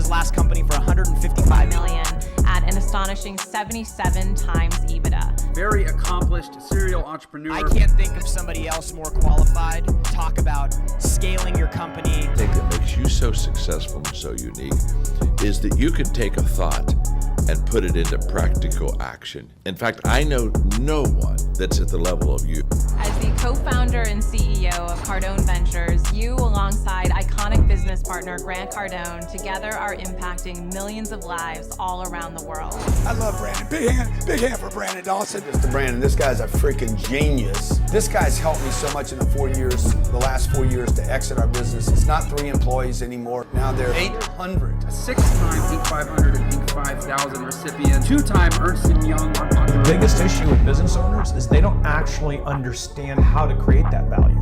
his last company for $155 million at an astonishing 77 times EBITDA. Very accomplished serial entrepreneur. I can't think of somebody else more qualified to talk about scaling your company. The thing that makes you so successful and so unique is that you can take a thought and put it into practical action. In fact, I know no one that's at the level of you. As the co-founder and CEO of Cardone Ventures, you, alongside iconic business partner Grant Cardone, together are impacting millions of lives all around the world. I love Brandon. Big hand for Brandon Dawson. Mr. Brandon, this guy's a freaking genius. This guy's helped me so much in the last 4 years to exit our business. It's not 3 employees anymore. Now they're 800. A 6-time Inc. 500 and Inc. 5000 recipient, 2-time Ernst & Young. The biggest issue with business owners is they don't actually understand how to create that value.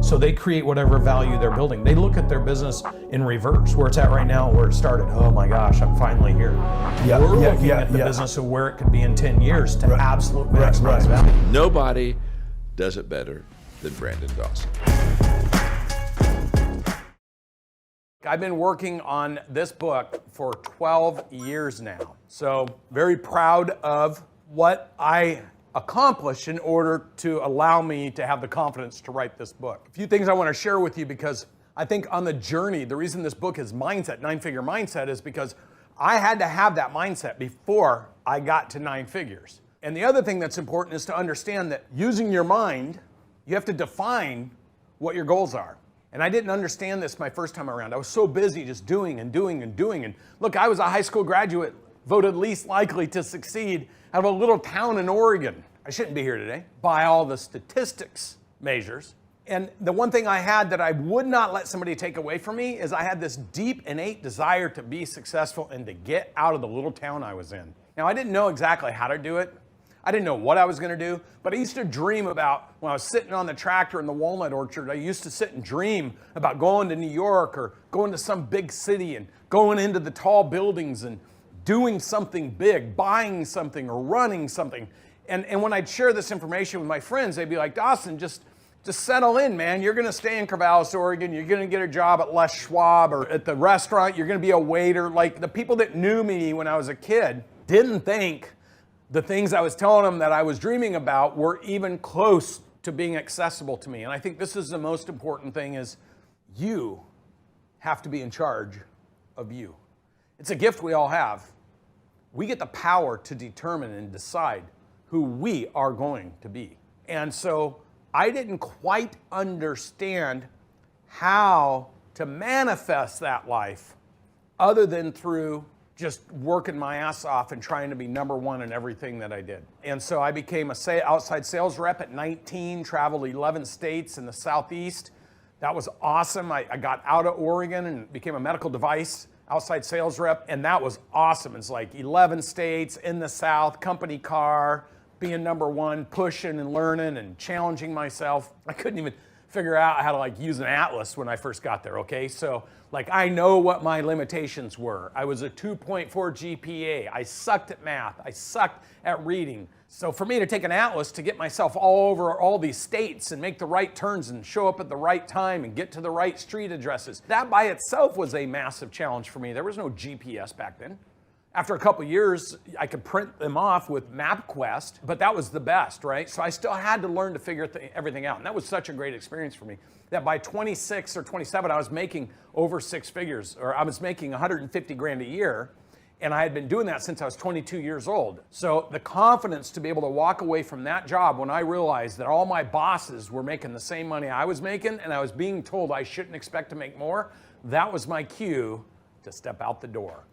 So they create whatever value they're building. They look at their business in reverse, where it's at right now, where it started. Oh my gosh, I'm finally here. We're looking at the business of where it could be in 10 years to absolute maximize value. Nobody does it better than Brandon Dawson. I've been working on this book for 12 years now. So very proud of what I accomplished in order to allow me to have the confidence to write this book. A few things I want to share with you, because I think on the journey, the reason this book is mindset, 9-figure mindset, is because I had to have that mindset before I got to 9 figures. And the other thing that's important is to understand that using your mind, you have to define what your goals are. And I didn't understand this my first time around. I was so busy just doing and doing and doing. And look, I was a high school graduate, voted least likely to succeed out of a little town in Oregon. I shouldn't be here today by all the statistics measures. And the one thing I had that I would not let somebody take away from me is I had this deep innate desire to be successful and to get out of the little town I was in. Now, I didn't know exactly how to do it. I didn't know what I was going to do, but I used to dream about, when I was sitting on the tractor in the walnut orchard, I used to sit and dream about going to New York or going to some big city and going into the tall buildings and doing something big, buying something or running something. And when I'd share this information with my friends, they'd be like, Dawson, just settle in, man. You're going to stay in Corvallis, Oregon. You're going to get a job at Les Schwab or at the restaurant. You're going to be a waiter. Like, the people that knew me when I was a kid didn't think the things I was telling them that I was dreaming about were even close to being accessible to me. And I think this is the most important thing, is you have to be in charge of you. It's a gift we all have. We get the power to determine and decide who we are going to be. And so I didn't quite understand how to manifest that life other than through just working my ass off and trying to be number one in everything that I did. And so I became a outside sales rep at 19, traveled 11 states in the Southeast. That was awesome. I got out of Oregon and became a medical device outside sales rep, and that was awesome. It's like 11 states in the South, company car, being number one, pushing and learning and challenging myself. I couldn't even figure out how to use an atlas when I first got there, okay? So I know what my limitations were. I was a 2.4 GPA. I sucked at math. I sucked at reading. So for me to take an atlas to get myself all over all these states and make the right turns and show up at the right time and get to the right street addresses, that by itself was a massive challenge for me. There was no GPS back then. After a couple years, I could print them off with MapQuest, but that was the best, right? So I still had to learn to figure everything out. And that was such a great experience for me that by 26 or 27, I was making over 6 figures, or I was making 150 grand a year. And I had been doing that since I was 22 years old. So the confidence to be able to walk away from that job when I realized that all my bosses were making the same money I was making and I was being told I shouldn't expect to make more, that was my cue to step out the door.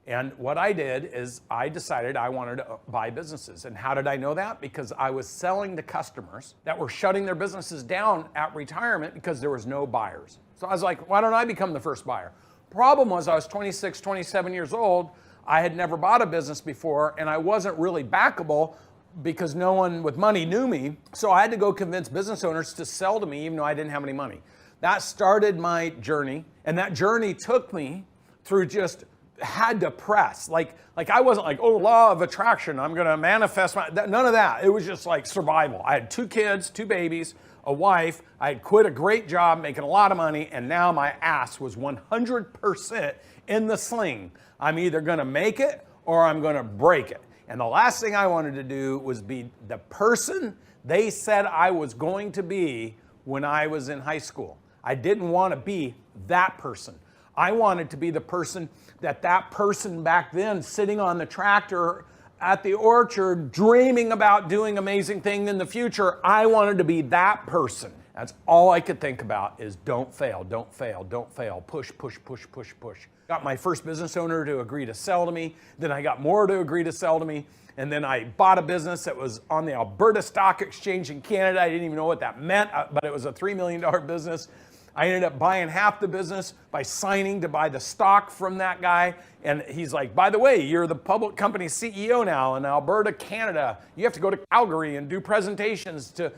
And what I did is I decided I wanted to buy businesses. And how did I know that? Because I was selling to customers that were shutting their businesses down at retirement because there was no buyers. So I was like, why don't I become the first buyer? Problem was I was 26, 27 years old. I had never bought a business before, and I wasn't really backable because no one with money knew me. So I had to go convince business owners to sell to me even though I didn't have any money. That started my journey, and that journey took me through just had to press. Like I wasn't like, oh, law of attraction, I'm gonna manifest none of that. It was just like survival. I had 2 kids, 2 babies, a wife, I had quit a great job, making a lot of money, and now my ass was 100% in the sling. I'm either gonna make it or I'm gonna break it. And the last thing I wanted to do was be the person they said I was going to be when I was in high school. I didn't want to be that person. I wanted to be the person that person back then sitting on the tractor at the orchard dreaming about doing amazing things in the future. I wanted to be that person. That's all I could think about is don't fail, don't fail, don't fail. Push, push, push, push, push. Got my first business owner to agree to sell to me. Then I got more to agree to sell to me. And then I bought a business that was on the Alberta Stock Exchange in Canada. I didn't even know what that meant, but it was a $3 million business. I ended up buying half the business by signing to buy the stock from that guy. And he's like, by the way, you're the public company CEO now in Alberta, Canada. You have to go to Calgary and do presentations to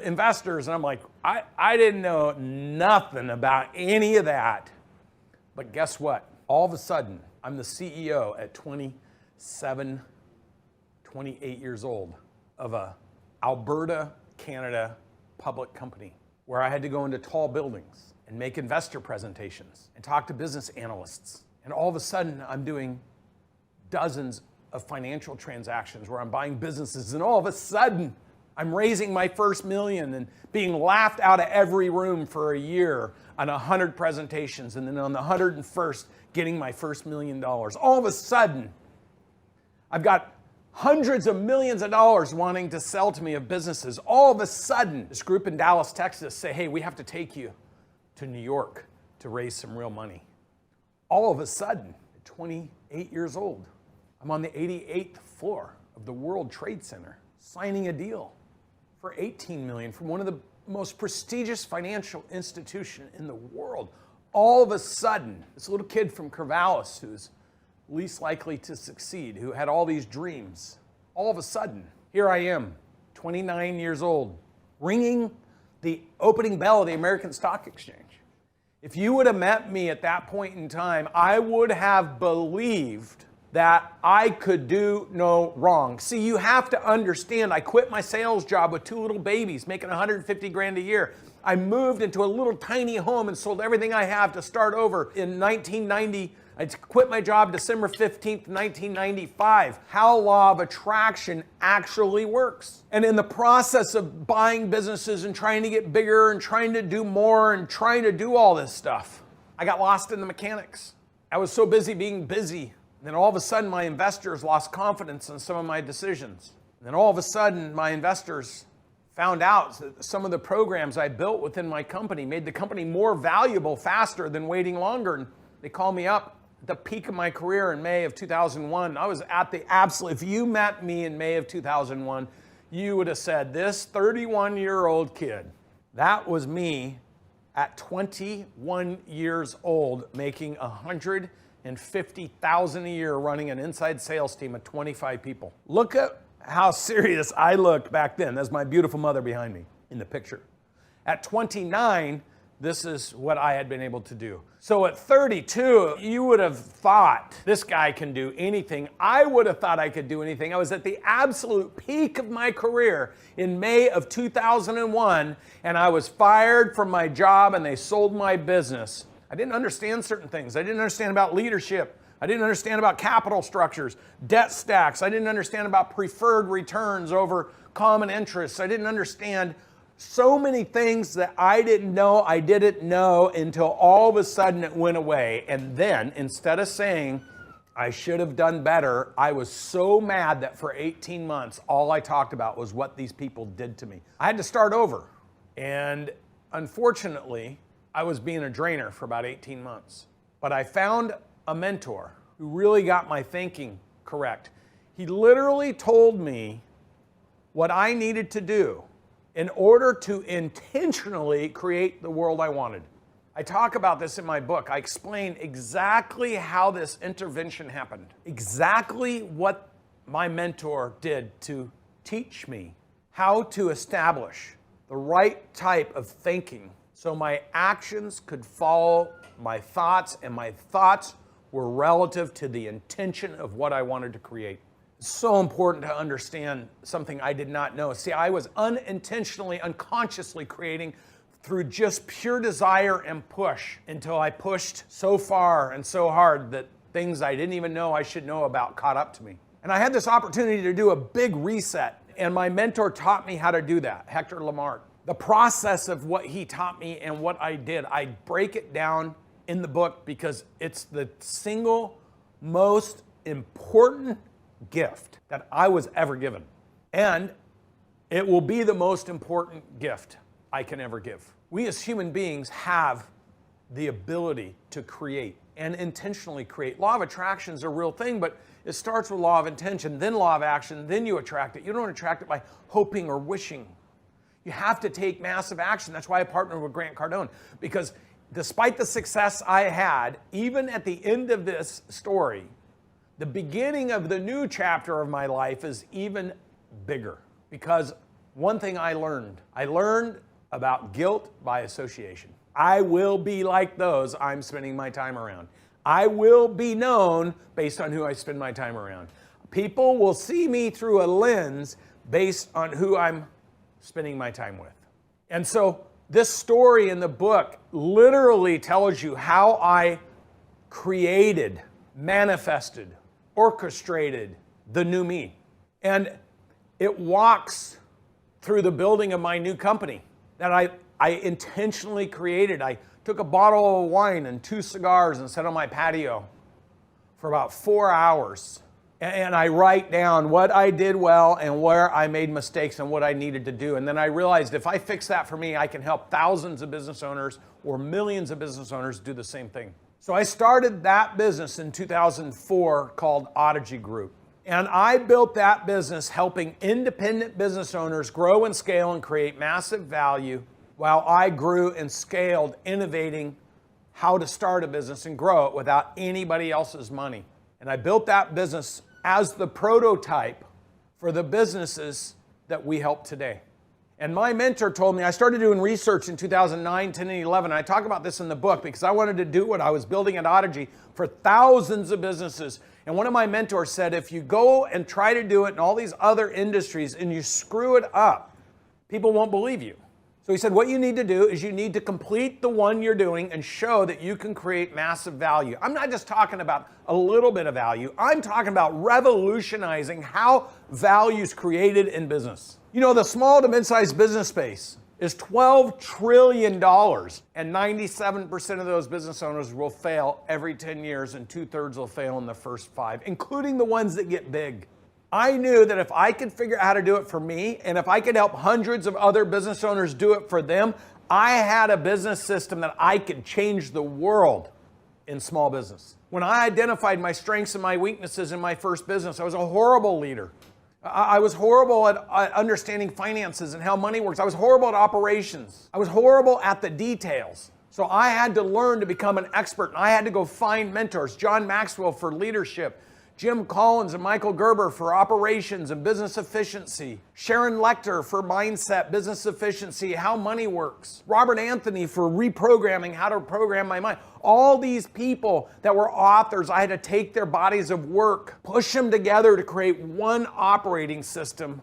investors. And I'm like, I didn't know nothing about any of that. But guess what? All of a sudden, I'm the CEO at 28 years old of a Alberta, Canada public company where I had to go into tall buildings and make investor presentations and talk to business analysts. And all of a sudden, I'm doing dozens of financial transactions where I'm buying businesses. And all of a sudden, I'm raising my first million and being laughed out of every room for a year on 100 presentations. And then on the 101st, getting my first $1 million. All of a sudden, I've got hundreds of millions of dollars wanting to sell to me of businesses. All of a sudden, this group in Dallas, Texas say, hey, we have to take you to New York to raise some real money. All of a sudden, at 28 years old, I'm on the 88th floor of the World Trade Center signing a deal for $18 million from one of the most prestigious financial institution in the world. All of a sudden, this little kid from Corvallis who's least likely to succeed, who had all these dreams. All of a sudden, here I am, 29 years old, ringing the opening bell of the American Stock Exchange. If you would have met me at that point in time, I would have believed that I could do no wrong. See, you have to understand, I quit my sales job with 2 little babies, making 150 grand a year. I moved into a little tiny home and sold everything I have to start over in 1990. I quit my job December 15th, 1995. How law of attraction actually works. And in the process of buying businesses and trying to get bigger and trying to do more and trying to do all this stuff, I got lost in the mechanics. I was so busy being busy. And then all of a sudden, my investors lost confidence in some of my decisions. And then all of a sudden, my investors found out that some of the programs I built within my company made the company more valuable faster than waiting longer. And they called me up at the peak of my career in May of 2001. I was at the absolute, if you met me in May of 2001, you would have said, this 31-year-old kid, that was me at 21 years old, making $150,000 a year running an inside sales team of 25 people. Look at how serious I looked back then. That's my beautiful mother behind me in the picture. At 29, this is what I had been able to do. So at 32, you would have thought, this guy can do anything. I would have thought I could do anything. I was at the absolute peak of my career in May of 2001, and I was fired from my job and they sold my business. I didn't understand certain things. I didn't understand about leadership. I didn't understand about capital structures, debt stacks. I didn't understand about preferred returns over common interests. I didn't understand so many things that I didn't know until all of a sudden it went away. And then instead of saying, I should have done better, I was so mad that for 18 months, all I talked about was what these people did to me. I had to start over. And unfortunately, I was being a drainer for about 18 months. But I found a mentor who really got my thinking correct. He literally told me what I needed to do in order to intentionally create the world I wanted. I talk about this in my book. I explain exactly how this intervention happened, exactly what my mentor did to teach me how to establish the right type of thinking so my actions could follow my thoughts, and my thoughts were relative to the intention of what I wanted to create. so important to understand something I did not know. See, I was unintentionally, unconsciously creating through just pure desire and push until I pushed so far and so hard that things I didn't even know I should know about caught up to me. And I had this opportunity to do a big reset, and my mentor taught me how to do that, Hector Lamarck. The process of what he taught me and what I did, I break it down in the book because it's the single most important gift that I was ever given. And it will be the most important gift I can ever give. We as human beings have the ability to create and intentionally create. Law of attraction is a real thing, but it starts with law of intention, then law of action, then you attract it. You don't attract it by hoping or wishing. You have to take massive action. That's why I partnered with Grant Cardone, because despite the success I had, even at the end of this story, the beginning of the new chapter of my life is even bigger. Because one thing I learned about guilt by association. I will be like those I'm spending my time around. I will be known based on who I spend my time around. People will see me through a lens based on who I'm spending my time with. And so this story in the book literally tells you how I created, manifested, orchestrated the new me. And it walks through the building of my new company that I intentionally created. I took a bottle of wine and 2 cigars and sat on my patio for about 4 hours. And I write down what I did well and where I made mistakes and what I needed to do. And then I realized if I fix that for me, I can help thousands of business owners or millions of business owners do the same thing. So I started that business in 2004 called Odyssey Group. And I built that business helping independent business owners grow and scale and create massive value while I grew and scaled, innovating how to start a business and grow it without anybody else's money. And I built that business as the prototype for the businesses that we help today. And my mentor told me, I started doing research in 2009, 10, and 11. I talk about this in the book because I wanted to do what I was building at Odyssey for thousands of businesses. And one of my mentors said, if you go and try to do it in all these other industries and you screw it up, people won't believe you. So he said, what you need to do is you need to complete the one you're doing and show that you can create massive value. I'm not just talking about a little bit of value. I'm talking about revolutionizing how value is created in business. You know, the small to mid-sized business space is $12 trillion, and 97% of those business owners will fail every 10 years, and 2/3 will fail in the first 5, including the ones that get big. I knew that if I could figure out how to do it for me, and if I could help hundreds of other business owners do it for them, I had a business system that I could change the world in small business. When I identified my strengths and my weaknesses in my first business, I was a horrible leader. I was horrible at understanding finances and how money works. I was horrible at operations. I was horrible at the details. So I had to learn to become an expert. I had to go find mentors. John Maxwell for leadership, Jim Collins and Michael Gerber for operations and business efficiency, Sharon Lechter for mindset, business efficiency, how money works, Robert Anthony for reprogramming, how to program my mind. All these people that were authors, I had to take their bodies of work, push them together to create one operating system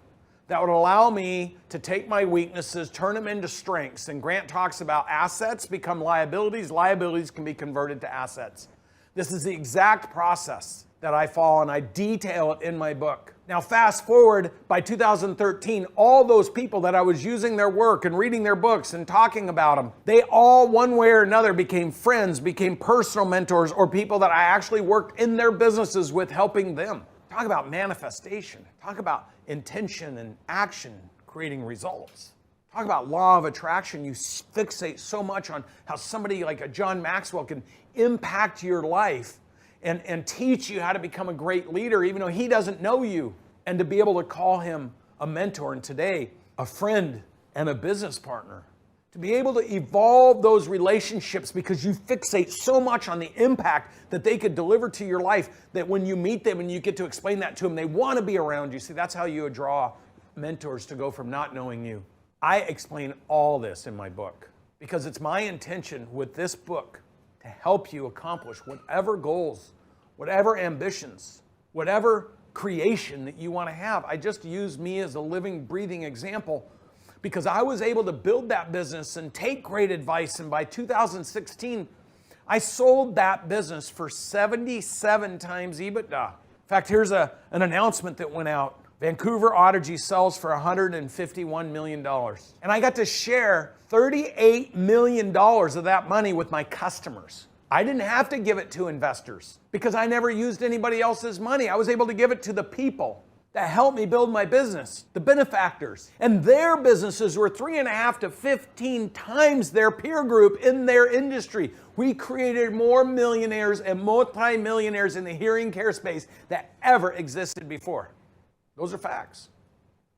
that would allow me to take my weaknesses, turn them into strengths. And Grant talks about assets become liabilities, liabilities can be converted to assets. This is the exact process that I follow, and I detail it in my book. Now fast forward, by 2013, all those people that I was using their work and reading their books and talking about them, they all one way or another became friends, became personal mentors, or people that I actually worked in their businesses with, helping them. Talk about manifestation. Talk about intention and action creating results. Talk about law of attraction. You fixate so much on how somebody like a John Maxwell can impact your life and teach you how to become a great leader, even though he doesn't know you, and to be able to call him a mentor, and today, a friend and a business partner. To be able to evolve those relationships because you fixate so much on the impact that they could deliver to your life that when you meet them and you get to explain that to them, they want to be around you. See, that's how you draw mentors to go from not knowing you. I explain all this in my book because it's my intention with this book to help you accomplish whatever goals, whatever ambitions, whatever creation that you want to have. I just use me as a living, breathing example because I was able to build that business and take great advice. And by 2016, I sold that business for 77 times EBITDA. In fact, here's an announcement that went out. Vancouver Audigy sells for $151 million. And I got to share $38 million of that money with my customers. I didn't have to give it to investors because I never used anybody else's money. I was able to give it to the people that helped me build my business, the benefactors. And their businesses were 3.5 to 15 times their peer group in their industry. We created more millionaires and multi-millionaires in the hearing care space that ever existed before. Those are facts.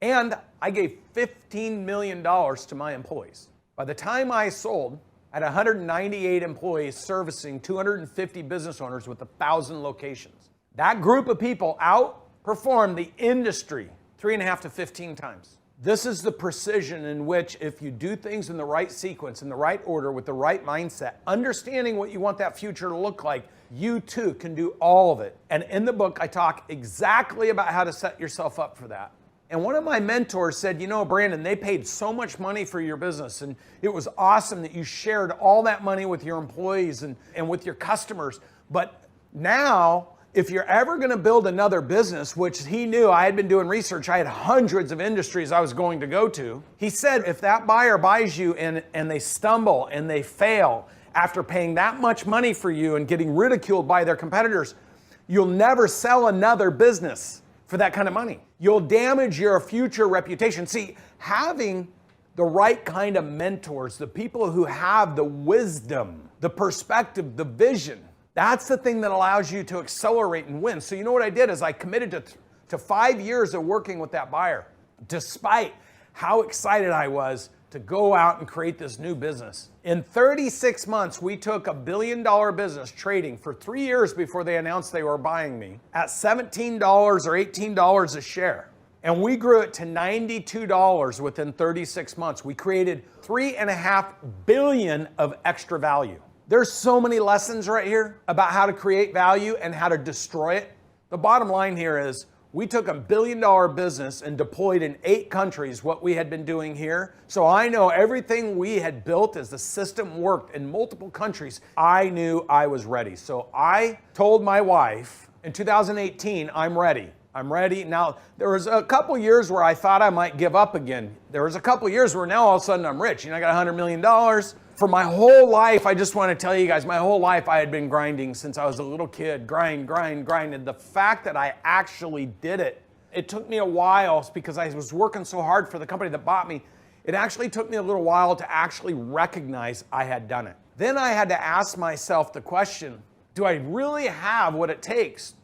And I gave $15 million to my employees. By the time I sold, I had 198 employees servicing 250 business owners with 1,000 locations. That group of people outperformed the industry 3.5 to 15 times. This is the precision in which if you do things in the right sequence, in the right order, with the right mindset, understanding what you want that future to look like, you too can do all of it. And in the book, I talk exactly about how to set yourself up for that. And one of my mentors said, you know, Brandon, they paid so much money for your business, and it was awesome that you shared all that money with your employees and with your customers. But now, if you're ever going to build another business, which he knew I had been doing research, I had hundreds of industries I was going to go to. He said, if that buyer buys you and they stumble and they fail after paying that much money for you and getting ridiculed by their competitors, you'll never sell another business for that kind of money. You'll damage your future reputation. See, having the right kind of mentors, the people who have the wisdom, the perspective, the vision, that's the thing that allows you to accelerate and win. So you know what I did is I committed to 5 years of working with that buyer, despite how excited I was to go out and create this new business. In 36 months, we took $1 billion business trading for 3 years before they announced they were buying me at $17 or $18 a share. And we grew it to $92 within 36 months. We created $3.5 billion of extra value. There's so many lessons right here about how to create value and how to destroy it. The bottom line here is we took $1 billion business and deployed in 8 countries what we had been doing here. So I know everything we had built as the system worked in multiple countries. I knew I was ready. So I told my wife in 2018, I'm ready. I'm ready. Now, there was a couple years where I thought I might give up again. There was a couple years where now all of a sudden I'm rich. You know, I got $100 million. For my whole life, I just want to tell you guys, my whole life I had been grinding since I was a little kid. Grind. And the fact that I actually did it, it took me a while because I was working so hard for the company that bought me. It actually took me a little while to actually recognize I had done it. Then I had to ask myself the question, do I really have what it takes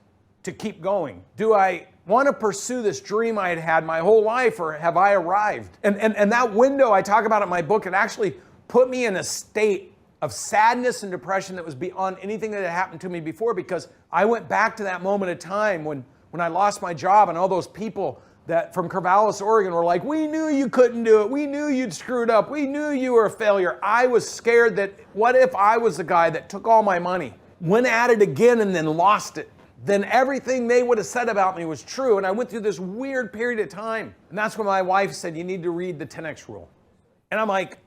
to keep going? Do I want to pursue this dream I had had my whole life, or have I arrived? And that window I talk about in my book, it actually put me in a state of sadness and depression that was beyond anything that had happened to me before, because I went back to that moment of time when I lost my job and all those people that from Corvallis, Oregon were like, we knew you couldn't do it. We knew you'd screwed up. We knew you were a failure. I was scared that what if I was the guy that took all my money, went at it again and then lost it? Then everything they would have said about me was true. And I went through this weird period of time. And that's when my wife said, you need to read the 10X rule. And I'm like,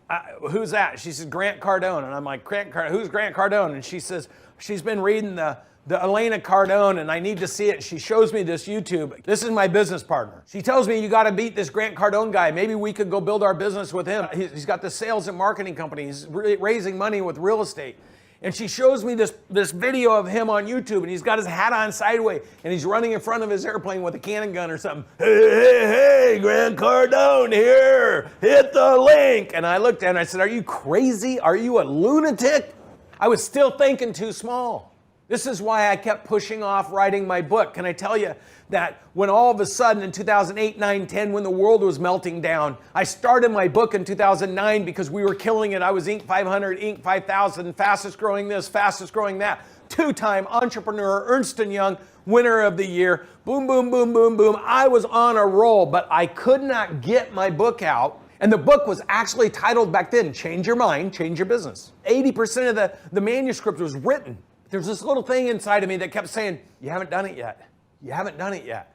who's that? She said, Grant Cardone. And I'm like, who's Grant Cardone? And she says, she's been reading the Elena Cardone, and I need to see it. She shows me this YouTube. This is my business partner. She tells me, you got to beat this Grant Cardone guy. Maybe we could go build our business with him. He's got the sales and marketing company. He's raising money with real estate. And she shows me this video of him on YouTube, and he's got his hat on sideways, and he's running in front of his airplane with a cannon gun or something. Hey, Grant Cardone here, hit the link. And I looked at him and I said, are you crazy? Are you a lunatic? I was still thinking too small. This is why I kept pushing off writing my book. Can I tell you that when all of a sudden in 2008, 9, 10, when the world was melting down, I started my book in 2009 because we were killing it. I was Inc. 500, Inc. 5000, fastest growing this, fastest growing that. 2-time entrepreneur, Ernst & Young, winner of the year. Boom, boom, boom, boom, boom. I was on a roll, but I could not get my book out. And the book was actually titled back then, Change Your Mind, Change Your Business. 80% of the manuscript was written. There's this little thing inside of me that kept saying, you haven't done it yet. You haven't done it yet.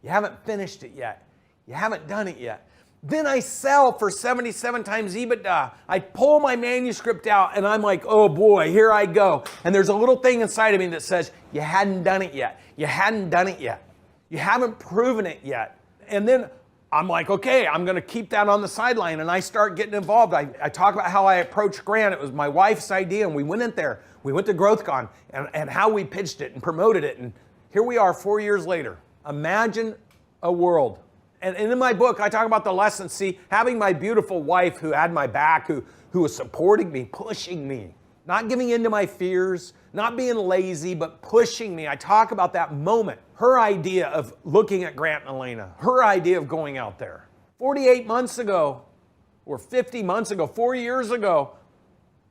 You haven't finished it yet. You haven't done it yet. Then I sell for 77 times EBITDA. I pull my manuscript out and I'm like, oh boy, here I go. And there's a little thing inside of me that says, you hadn't done it yet. You hadn't done it yet. You haven't proven it yet. And then I'm like, okay, I'm going to keep that on the sideline. And I start getting involved. I talk about how I approached Grant. It was my wife's idea. And we went in there. We went to GrowthCon and how we pitched it and promoted it. And here we are 4 years later. Imagine a world. And in my book, I talk about the lessons. See, having my beautiful wife who had my back, who was supporting me, pushing me, not giving in to my fears, not being lazy, but pushing me. I talk about that moment. Her idea of looking at Grant and Elena, her idea of going out there. 48 months ago, or 50 months ago, 4 years ago,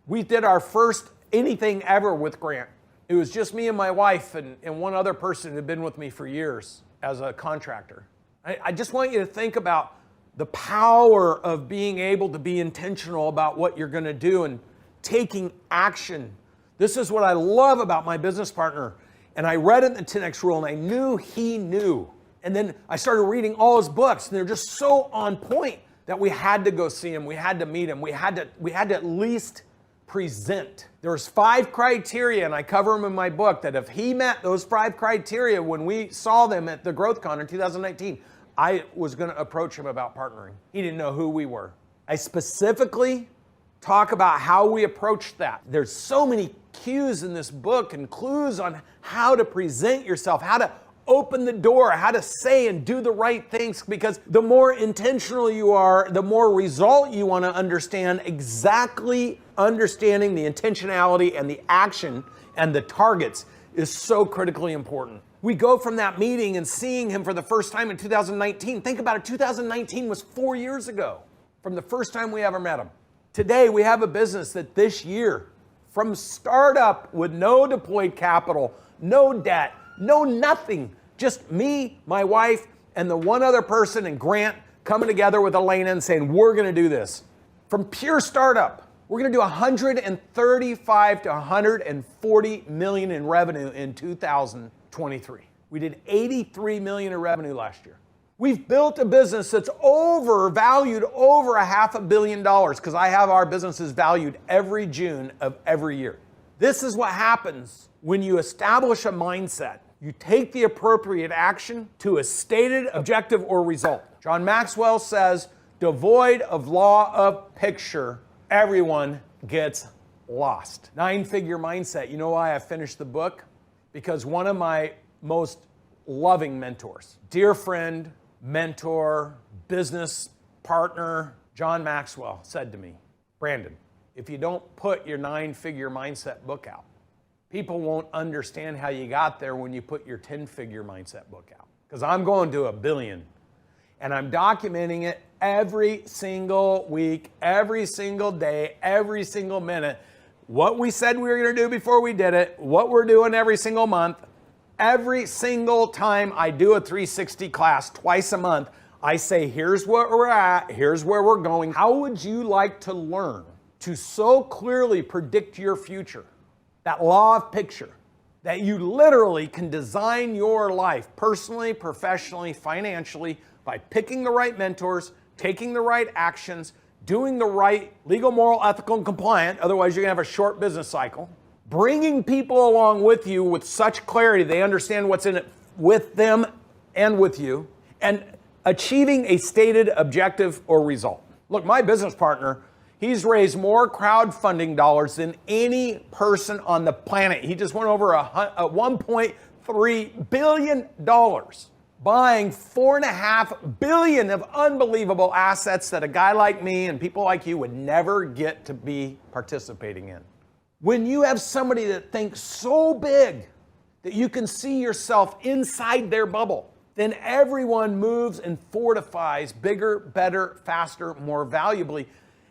we did our first anything ever with Grant. It was just me and my wife and one other person who had been with me for years as a contractor. I just want you to think about the power of being able to be intentional about what you're going to do and taking action. This is what I love about my business partner. And I read it in the 10X rule and I knew he knew. And then I started reading all his books and they're just so on point that we had to go see him. We had to meet him. We had to at least present. There's 5 criteria, and I cover them in my book, that if he met those 5 criteria when we saw them at the GrowthCon in 2019, I was going to approach him about partnering. He didn't know who we were. I specifically talk about how we approached that. There's so many cues in this book and clues on how to present yourself, how to open the door, how to say and do the right things, because the more intentional you are, the more result you want to understand. Exactly understanding the intentionality and the action and the targets is so critically important. We go from that meeting and seeing him for the first time in 2019. Think about it, 2019 was 4 years ago from the first time we ever met him. Today, we have a business that this year, from startup with no deployed capital, no debt, no nothing, just me, my wife, and the one other person and Grant coming together with Elena and saying, we're going to do this. From pure startup, we're going to do 135 to 140 million in revenue in 2023. We did 83 million in revenue last year. We've built a business that's valued over $500 million, because I have our businesses valued every June of every year. This is what happens when you establish a mindset. You take the appropriate action to a stated objective or result. John Maxwell says, devoid of law of picture, everyone gets lost. 9-figure mindset. You know why I finished the book? Because one of my most loving mentors, dear friend, mentor, business partner, John Maxwell, said to me, Brandon, if you don't put your 9-figure mindset book out, people won't understand how you got there when you put your 10-figure mindset book out. Because I'm going to $1 billion. And I'm documenting it every single week, every single day, every single minute. What we said we were going to do before we did it, what we're doing every single month. Every single time I do a 360 class twice a month, I say, here's where we're at, here's where we're going. How would you like to learn to so clearly predict your future? That law of picture, that you literally can design your life personally, professionally, financially by picking the right mentors, taking the right actions, doing the right legal, moral, ethical, and compliant. Otherwise, you're going to have a short business cycle. Bringing people along with you with such clarity, they understand what's in it with them and with you, and achieving a stated objective or result. Look, my business partner, he's raised more crowdfunding dollars than any person on the planet. He just went over $1.3 billion, buying $4.5 billion of unbelievable assets that a guy like me and people like you would never get to be participating in. When you have somebody that thinks so big that you can see yourself inside their bubble, then everyone moves and fortifies bigger, better, faster, more valuably.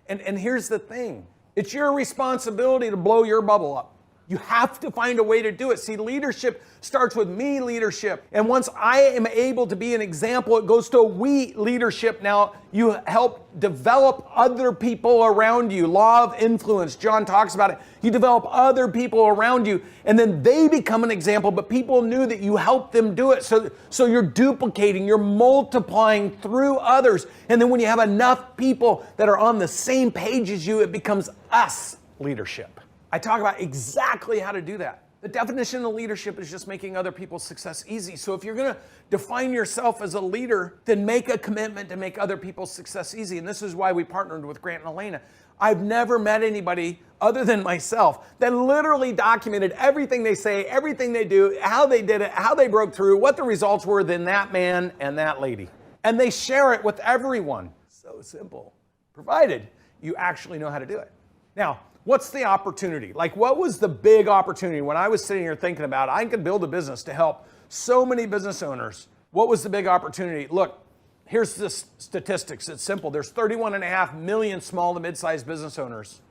And here's the thing. It's your responsibility to blow your bubble up. You have to find a way to do it. See, leadership starts with me leadership. And once I am able to be an example, it goes to we leadership. Now, you help develop other people around you. Law of influence, John talks about it. You develop other people around you, and then they become an example, but people knew that you helped them do it. So you're duplicating, you're multiplying through others. And then when you have enough people that are on the same page as you, it becomes us leadership. I talk about exactly how to do that. The definition of leadership is just making other people's success easy. So if you're going to define yourself as a leader, then make a commitment to make other people's success easy. And this is why we partnered with Grant and Elena. I've never met anybody other than myself that literally documented everything they say, everything they do, how they did it, how they broke through, what the results were than that man and that lady. And they share it with everyone. So simple, provided you actually know how to do it. Now, what's the opportunity? Like, what was the big opportunity when I was sitting here thinking about I could build a business to help so many business owners? What was the big opportunity? Look, here's the statistics. It's simple. There's 31.5 million small to mid-sized business owners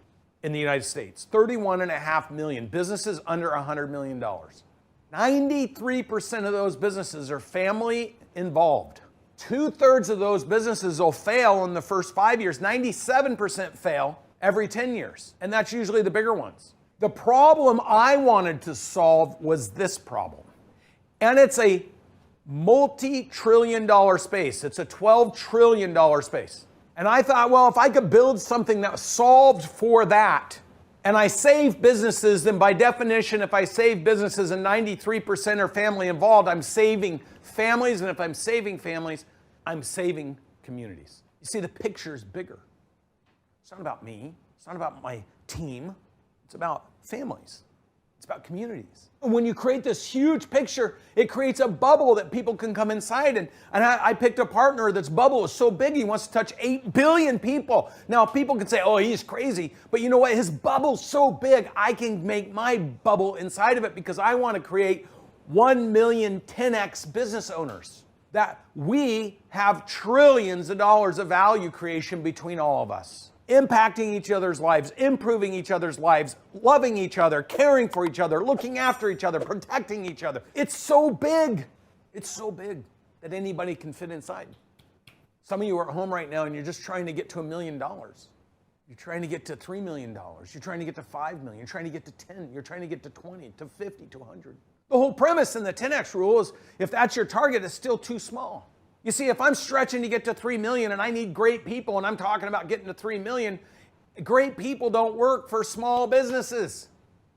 in the United States. 31.5 million businesses under $100 million. 93% of those businesses are family involved. 2/3 of those businesses will fail in the first 5 years. 97% fail every 10 years. And that's usually the bigger ones. The problem I wanted to solve was this problem. And it's a multi-trillion-dollar space. It's a $12 trillion space. And I thought, well, if I could build something that solved for that, and I save businesses, then by definition, if I save businesses and 93% are family involved, I'm saving families. And if I'm saving families, I'm saving communities. You see, the picture is bigger. It's not about me. It's not about my team. It's about families. It's about communities. And when you create this huge picture, it creates a bubble that people can come inside. And I picked a partner that's bubble is so big, he wants to touch 8 billion people. Now, people can say, oh, he's crazy. But you know what? His bubble's so big, I can make my bubble inside of it because I want to create 1 million 10x business owners. That we have trillions of dollars of value creation between all of us. Impacting each other's lives, improving each other's lives, loving each other, caring for each other, looking after each other, protecting each other. It's so big. It's so big that anybody can fit inside. Some of you are at home right now and you're just trying to get to $1 million. You're trying to get to $3 million. You're trying to get to 5 million. You're trying to get to 10. You're trying to get to 20, to 50, to 100. The whole premise in the 10X rule is if that's your target, it's still too small. You see, if I'm stretching to get to 3 million and I need great people and I'm talking about getting to 3 million, great people don't work for small businesses.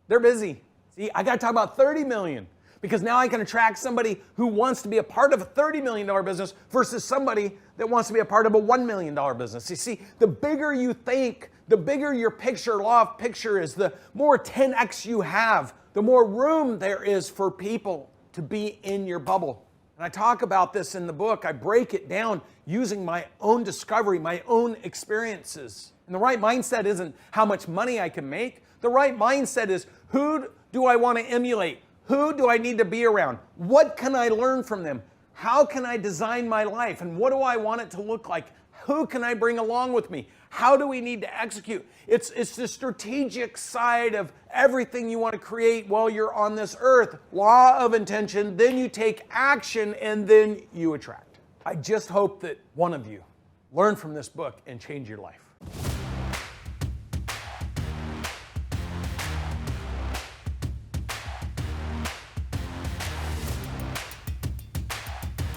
They're busy. See, I got to talk about 30 million because now I can attract somebody who wants to be a part of a $30 million business versus somebody that wants to be a part of a $1 million business. You see, the bigger you think, the bigger your picture, law of picture is, the more 10X you have, the more room there is for people to be in your bubble. And I talk about this in the book. I break it down using my own discovery, my own experiences. And the right mindset isn't how much money I can make. The right mindset is who do I want to emulate? Who do I need to be around? What can I learn from them? How can I design my life? And what do I want it to look like? Who can I bring along with me? How do we need to execute? It's the strategic side of everything you want to create while you're on this earth. Law of intention, then you take action, and then you attract. I just hope that one of you learn from this book and change your life.